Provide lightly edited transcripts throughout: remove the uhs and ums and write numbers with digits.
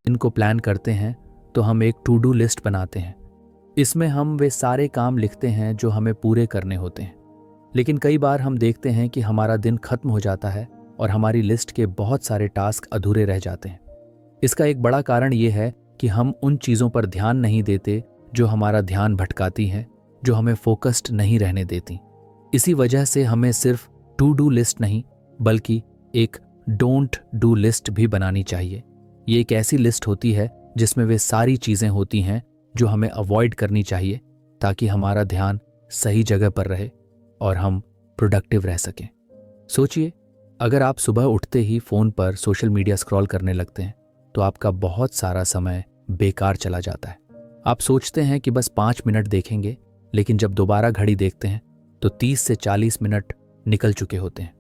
इनको प्लान करते हैं तो हम एक टू डू लिस्ट बनाते हैं। इसमें हम वे सारे काम लिखते हैं जो हमें पूरे करने होते हैं। लेकिन कई बार हम देखते हैं कि हमारा दिन खत्म हो जाता है और हमारी लिस्ट के बहुत सारे टास्क अधूरे रह जाते हैं। इसका एक बड़ा कारण ये है कि हम उन चीज़ों पर ध्यान नहीं देते जो हमारा ध्यान भटकाती हैं, जो हमें फोकस्ड नहीं रहने देती। इसी वजह से हमें सिर्फ टू डू लिस्ट नहीं बल्कि एक डोंट डू लिस्ट भी बनानी चाहिए। ये एक ऐसी लिस्ट होती है जिसमें वे सारी चीज़ें होती हैं जो हमें अवॉइड करनी चाहिए ताकि हमारा ध्यान सही जगह पर रहे और हम प्रोडक्टिव रह सकें। सोचिए, अगर आप सुबह उठते ही फ़ोन पर सोशल मीडिया स्क्रॉल करने लगते हैं तो आपका बहुत सारा समय बेकार चला जाता है। आप सोचते हैं कि बस 5 मिनट देखेंगे, लेकिन जब दोबारा घड़ी देखते हैं तो 30 से 40 मिनट निकल चुके होते हैं।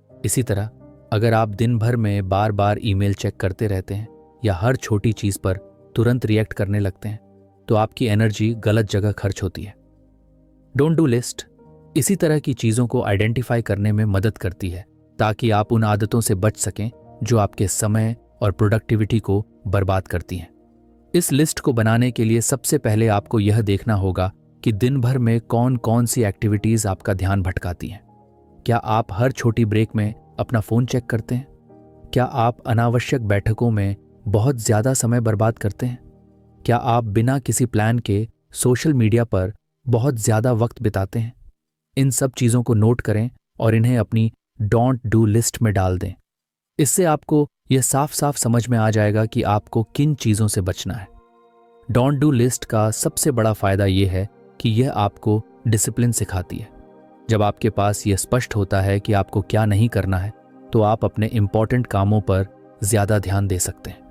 इसी तरह अगर आप दिन भर में बार बार ईमेल चेक करते रहते हैं या हर छोटी चीज़ पर तुरंत रिएक्ट करने लगते हैं तो आपकी एनर्जी गलत जगह खर्च होती है। डोंट डू लिस्ट इसी तरह की चीज़ों को आइडेंटिफाई करने में मदद करती है ताकि आप उन आदतों से बच सकें जो आपके समय और प्रोडक्टिविटी को बर्बाद करती हैं। इस लिस्ट को बनाने के लिए सबसे पहले आपको यह देखना होगा कि दिन भर में कौन कौन सी एक्टिविटीज़ आपका ध्यान भटकाती हैं। क्या आप हर छोटी ब्रेक में अपना फ़ोन चेक करते हैं? क्या आप अनावश्यक बैठकों में बहुत ज़्यादा समय बर्बाद करते हैं? क्या आप बिना किसी प्लान के सोशल मीडिया पर बहुत ज़्यादा वक्त बिताते हैं? इन सब चीज़ों को नोट करें और इन्हें अपनी डोंट डू लिस्ट में डाल दें। इससे आपको यह साफ साफ समझ में आ जाएगा कि आपको किन चीज़ों से बचना है। डोंट डू लिस्ट का सबसे बड़ा फ़ायदा यह है कि यह आपको डिसिप्लिन सिखाती है। जब आपके पास यह स्पष्ट होता है कि आपको क्या नहीं करना है तो आप अपने इम्पॉर्टेंट कामों पर ज़्यादा ध्यान दे सकते हैं।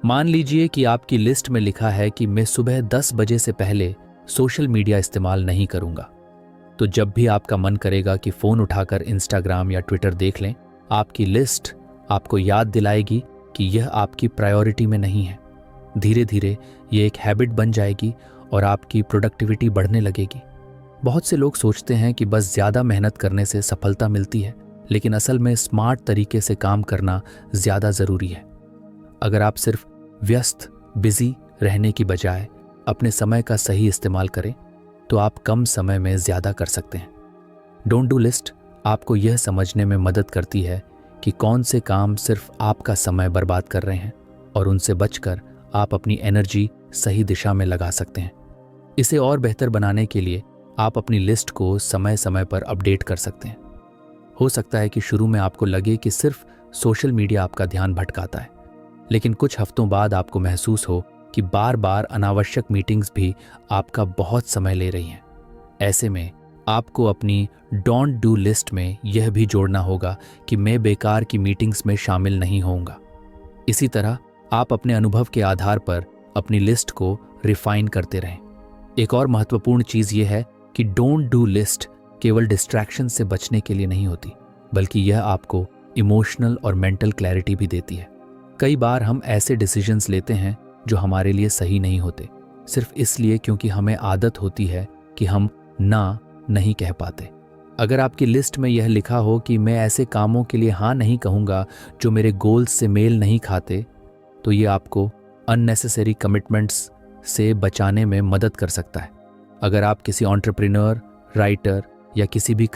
मान लीजिए कि आपकी लिस्ट में लिखा है कि मैं सुबह 10 बजे से पहले सोशल मीडिया इस्तेमाल नहीं करूंगा, तो जब भी आपका मन करेगा कि फ़ोन उठाकर इंस्टाग्राम या ट्विटर देख लें, आपकी लिस्ट आपको याद दिलाएगी कि यह आपकी प्रायोरिटी में नहीं है। धीरे धीरे ये एक हैबिट बन जाएगी और आपकी प्रोडक्टिविटी बढ़ने लगेगी। बहुत से लोग सोचते हैं कि बस ज़्यादा मेहनत करने से सफलता मिलती है, लेकिन असल में स्मार्ट तरीके से काम करना ज़्यादा ज़रूरी है। अगर आप सिर्फ व्यस्त बिजी रहने की बजाय अपने समय का सही इस्तेमाल करें तो आप कम समय में ज़्यादा कर सकते हैं। डोंट डू लिस्ट आपको यह समझने में मदद करती है कि कौन से काम सिर्फ आपका समय बर्बाद कर रहे हैं और उनसे बचकर आप अपनी एनर्जी सही दिशा में लगा सकते हैं। इसे और बेहतर बनाने के लिए आप अपनी लिस्ट को समय समय पर अपडेट कर सकते हैं। हो सकता है कि शुरू में आपको लगे कि सिर्फ सोशल मीडिया आपका ध्यान भटकाता है, लेकिन कुछ हफ्तों बाद आपको महसूस हो कि बार बार अनावश्यक मीटिंग्स भी आपका बहुत समय ले रही हैं। ऐसे में आपको अपनी डोंट डू लिस्ट में यह भी जोड़ना होगा कि मैं बेकार की मीटिंग्स में शामिल नहीं होऊंगा। इसी तरह आप अपने अनुभव के आधार पर अपनी लिस्ट को रिफाइन करते रहें। एक और महत्वपूर्ण चीज़ यह है कि डोंट डू लिस्ट केवल डिस्ट्रैक्शन से बचने के लिए नहीं होती, बल्कि यह आपको इमोशनल और मेंटल क्लैरिटी भी देती है। कई बार हम ऐसे डिसीजंस लेते हैं जो हमारे लिए सही नहीं होते, सिर्फ इसलिए क्योंकि हमें आदत होती है कि हम ना नहीं कह पाते। अगर आपकी लिस्ट में यह लिखा हो कि मैं ऐसे कामों के लिए हाँ नहीं कहूँगा जो मेरे गोल्स से मेल नहीं खाते, तो ये आपको अननेसेसरी कमिटमेंट्स से बचाने में मदद कर सकता है। अगर आप किसी एंटरप्रेन्योर, राइटर या किसी भी